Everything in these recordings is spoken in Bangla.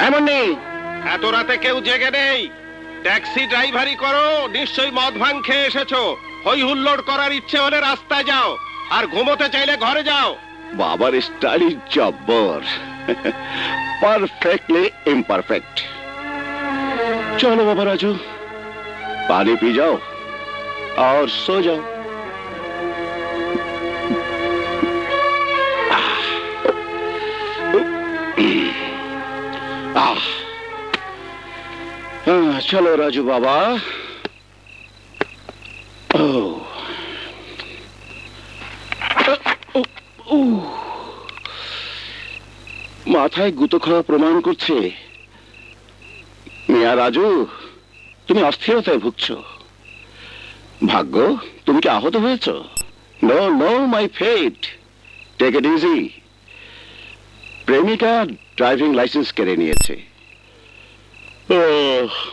এমন নেই। এত রাতে কেউ জেগে নেই, ট্যাক্সি ড্রাইভারি করো, নিশ্চয়ই মদ ভাঙ খেয়ে এসেছো। হই হুল্লোড় করার ইচ্ছে হলে রাস্তায় যাও, আর ঘুমোতে চাইলে ঘরে যাও। বাবার স্টাইল জব্বর, পারফেক্টলি ইমপারফেক্ট। चलो बाबा राजू, पानी पी जाओ और सो जाओ। चलो राजू बाबा। মাথায় গুতো খাওয়া প্রমাণ করছে মিয়া রাজু তুমি অস্থিরতায় ভুগছো। ভাগ্য তুমি কি আহত হয়েছো? No no my fate, take it easy. প্রেমিকা ড্রাইভিং লাইসেন্স কেড়ে নিয়েছে।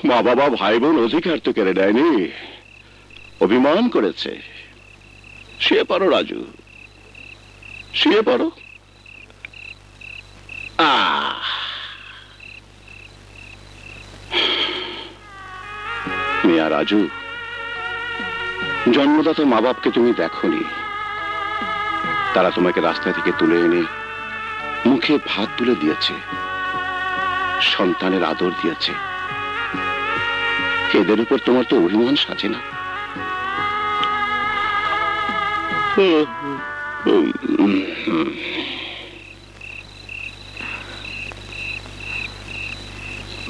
মা বাবা ভাই বোন অধিকার তো কেড়ে নেয়নি, অভিমান করেছে। শুয়ে পড়ো রাজু, শুয়ে পড়ো। মিয়া রাজু, জন্মদাতা মা বাপকে তুমি দেখোনি, তারা তোমাকে রাস্তা থেকে তুলে এনে মুখে ভাত তুলে দিয়েছে, সন্তানের আদর দিয়েছে। এদের উপর তোমার তো অভিমান সাজে না।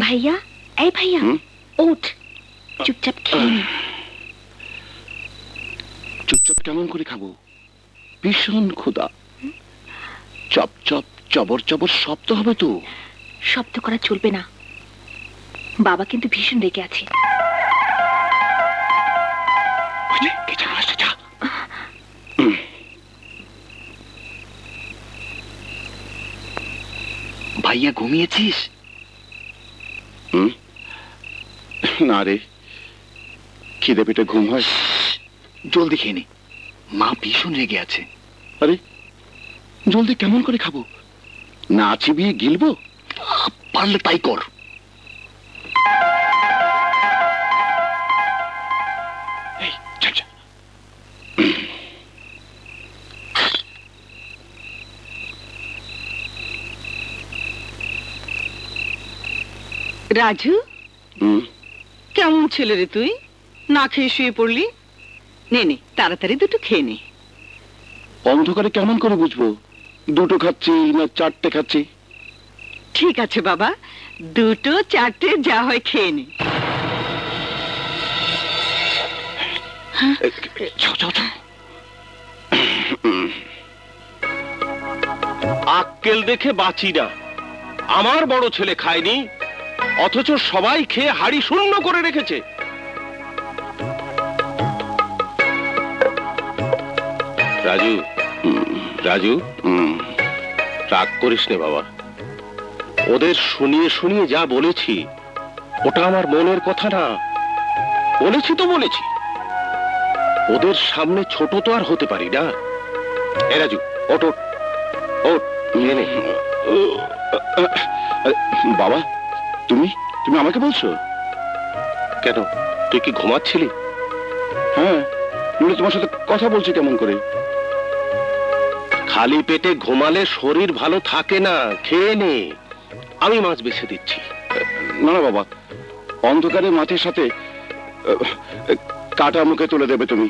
ভাইয়া, এই ভাইয়া ওঠ, চুপচাপ খেয়ে নে। চুপচাপ কেমন করে খাবো? ভীষণ ক্ষুধা। চপ চপ চবর চবর শব্দ হবে তো। শব্দ করা চলবে না, বাবা কিন্তু ভীষণ রেগে আছে। ভাইয়া ঘুমিয়েছিস? না রে, খিদে পেটে ঘুম হয়। জলদি খেয়ে নে, মা ভীষণ রেগে আছে। আরে জলদি কেমন করে খাবো? না চিবিয়ে গিলবো? পারলে তাই কর। রাজু, কেমন ছেলে রে তুই, না খেয়ে শুয়ে পড়লি? নে নে, তাড়াতাড়ি দুটো খেয়ে নে। অন্ধকারে কেমন করে বুঝবো দুটো খাচ্ছি না চারটে খাচ্ছি? ঠিক আছে বাবা, দুটো চারটে যা হয় খেয়ে নে। আক্কেল দেখে বাঁচি না। আমার বড় ছেলে খায়নি, অথচ সবাই খেয়ে হাড়ি শূন্য করে রেখেছে। রাজু, রাজু, রাগ করিস নে বাবা। ওদের শুনিয়ে শুনিয়ে যা বলেছি ওটা আমার মনের কথা না। বলেছি তো বলেছি, ওদের সামনে ছোট তো আর হতে পারি না। এ রাজু, ওঠ ওঠ, নে। বাবা, তুমি তুমি আমাকে বলছো কেন? তুই কি ঘুমাচ্ছিলি? হ্যাঁ, তোমার সাথে কথা বলছি কেমন করে? খালি পেটে ঘুমালে শরীর ভালো থাকে না, খেয়ে নে, আমি মাছ বেছে দিচ্ছি। না না বাবা, অন্ধকারে মাছের সাথে কাটা মুখে তুলে দেবে তুমি।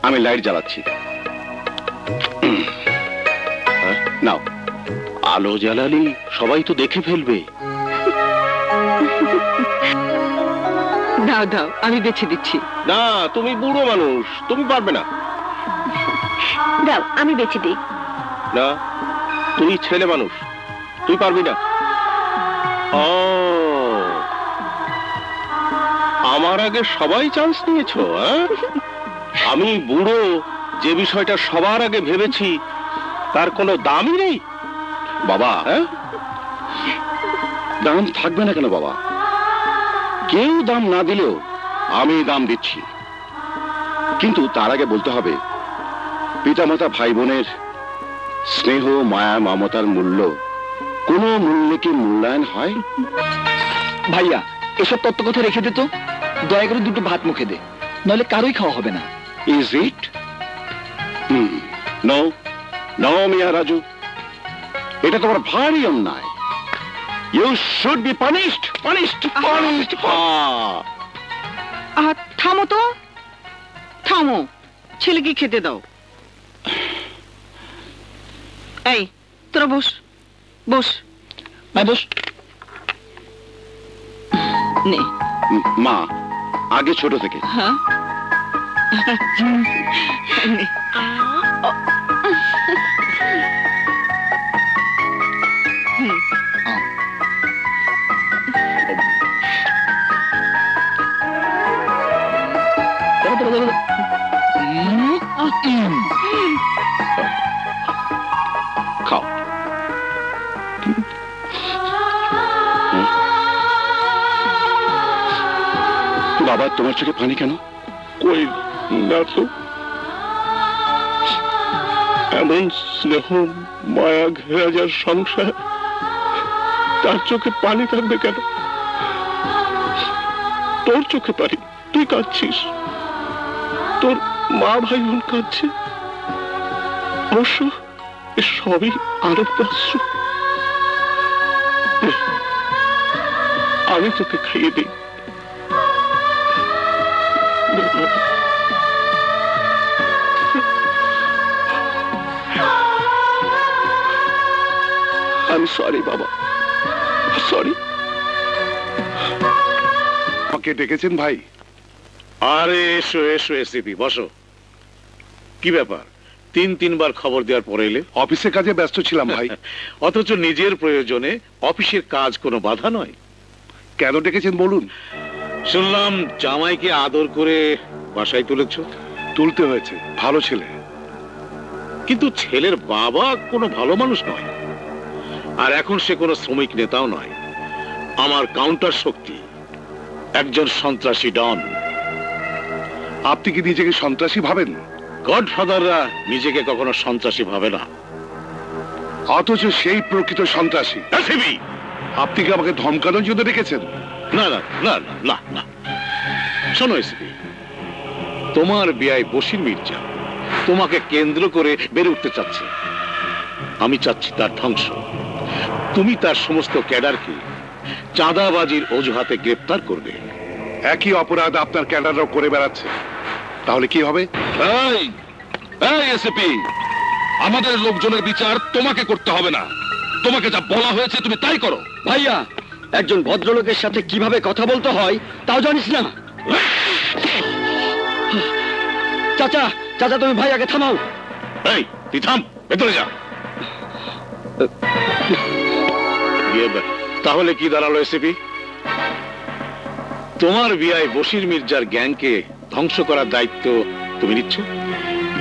আমি লাইট জ্বালাচ্ছি, নাও। আলো জ্বালালি সবাই তো দেখে ফেলবে। দাও দাও, আমি বেছে দিচ্ছি। না, তুমি বুড়ো মানুষ, তুমি পারবে না। দাও, আমি বেছে দিই। না, তুই ছেলে মানুষ, তুই পারবি না। ও, আমার আগে সবাই চান্স নিয়েছো? আমি বুড়ো, যে বিষয়টা সবার আগে ভেবেছি তার কোনো দামই নেই। বাবা, দাম থাকবে না কেন বাবা? কেউ দাম না দিলেও আমি দাম দিচ্ছি। কিন্তু তার আগে বলতে হবে পিতামাতা ভাই বোনের স্নেহ মায়া মমতার মূল্য কোনো মূল্যে কি মূল্যায়ন হয়? ভাইয়া এসব তত্ত্ব কথা রেখে দে তো, দয়া করে দুটো ভাত মুখে দে, নইলে কারোই খাওয়া হবে না। Is it? নো নো মিয়া রাজু, এটা তোমার ভারী অন্যায়। You should be punished, punished, punished. থামো তো, থামো, ছেলেকে খেতে দাও। এই তোরা বস, বস ভাই বস। নে। মা আগে ছোট থেকে। হ্যাঁ নে। হুম। খাও। বাবা তোমার চোখে পানি কেন? কই না তো, এমন স্নেহ মায়া ঘেরা যার সংসার, তার চোখে পানি থাকবে কেন? তোর চোখে পানি, তুই কাঁদছিস, তোর মা ভাই বোন কাঁদছে, অবশ্য সবই আনন্দ অশ্রু। আমি তোকে খাইয়ে দিই। আমি সরি বাবা, সরি। আমাকে ডেকেছেন ভাই? আরে এসো এসো, এসিপি বসো। কি ব্যাপার, তিনবার খবর দেওয়ার পরে এলে? অফিসের কাজে ব্যস্ত ছিলাম ভাই। অথচ নিজের প্রয়োজনে অফিসের কাজ কোনো বাধা নয়। কেন ডেকেছেন বলুন? শুনলাম জামাইকে আদর করে বাসায় তুলেছ। তুলতে হয়েছে, ভালো ছেলে। কিন্তু ছেলের বাবা কোনো ভালো মানুষ নয়, আর এখন সে কোনো শ্রমিক নেতাও নয়। আমার কাউন্টার শক্তি, একজন সন্ত্রাসী ডন। আপনি কি নিজেকে সন্ত্রাসী ভাবেন? গডফাদাররা নিজেকে কখনো সন্ত্রাসী ভাবে না। অথচ সেই প্রকৃত সন্ত্রাসী। এসিপি, আপনি কি আমাকে ধমকানোর জন্য ডেকেছেন? না না না না না না, শোনো এসিপি, তোমার বিয়াই বশির মির্জা তোমাকে কেন্দ্র করে বেড়ে উঠতে চাচ্ছে। আমি চাচ্ছি তার ধ্বংস। তুমি তার সমস্ত ক্যাডারকে চাঁদাবাজির অজুহাতে গ্রেপ্তার করবে। একই অপরাধ আপনার ক্যাডাররাও করে বেড়াচ্ছে, তাহলে কি হবে? এসিপি, আমাদের লোকজনের বিচার তোমাকে করতে হবে না, তোমাকে যা বলা হয়েছে তুমি তাই করো। ভাইয়া, একজন ভদ্রলোকের সাথে কিভাবে কথা বলতে হয় তাও জানিস না? চাচা, চাচা তুমি ভাইয়াকে থামাও। এই তুই থাম, ভেতরে যা। তাহলে কি দাঁড়ালো এসিপি? তোমার বিয়াই বশির মির্জার গ্যাংকে ধ্বংস করার দায়িত্ব তুমি নিচ্ছ?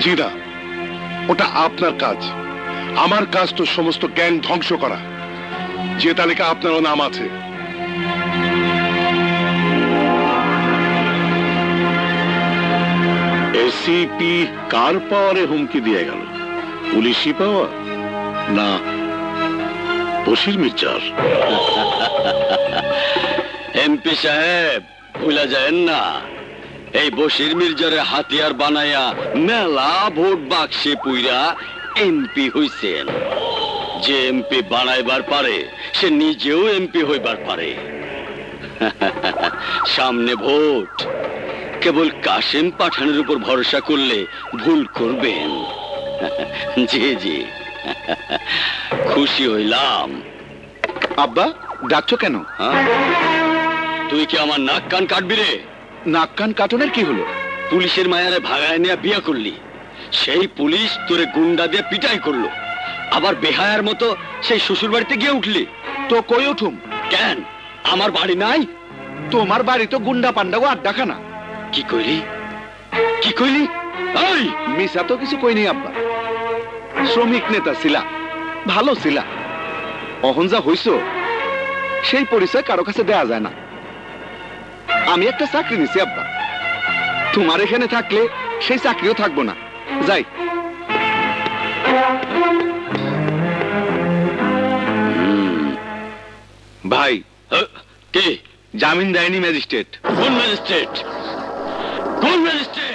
জি না, ওটা আপনার কাজ। আমার কাজ তো সমস্ত গ্যাং ধ্বংস করা। যে তালিকা আপনারও নাম আছে। এসিপি কার পাওয়ারে হুমকি দিয়ে গেল? পুলিশি পাওয়ার না বশির মির্জার? এমপি সাহেব ভুলা যায় না, এই বশির মির্জারে হাতিয়ার বানায়া মেলা ভোট বাক্সে পুইরা এমপি হইছেন। যে এমপি বানাইবার পারে সে নিজেও এমপি হইবার পারে। সামনে ভোট, কেবল কাশেম পাঠানের উপর ভরসা করলে ভুল করবেন। জি জি, খুশি হইলাম। আব্বা, ডাকছো কেন? তুই কি আমার নাক কান কাটবি রে? নাক কান কাটনের কি হলো? পুলিশের মায়ারে ভাগায় নিয়ে বিয়া করলি, সেই পুলিশ তোরে গুন্ডা দিয়ে পিটাই করলো, আবার বেহায়ার মতো সেই শ্বশুর বাড়িতে গিয়ে উঠলি। তো কই উঠুম? কেন, আমার বাড়ি নাই? তোমার বাড়ি তো গুন্ডা পান্ডাগো আড্ডাখানা। কি কইলি, কি কইলি? এই মিছা তো কিছু কইনি আব্বা। শ্রমিক নেতা ছিলা, ভালো ছিলা। অহন যা হইছ সেই পরিচয় কারো কাছে দেয়া যায় না। আমি একটা চাকরি নিছি আব্বা, তোমার এখানে থাকলে সেই চাকরিও থাকবো না। যাই। ভাই কে জামিন দেয়নি ম্যাজিস্ট্রেট। কোন ম্যাজিস্ট্রেট? কোন ম্যাজিস্ট্রেট?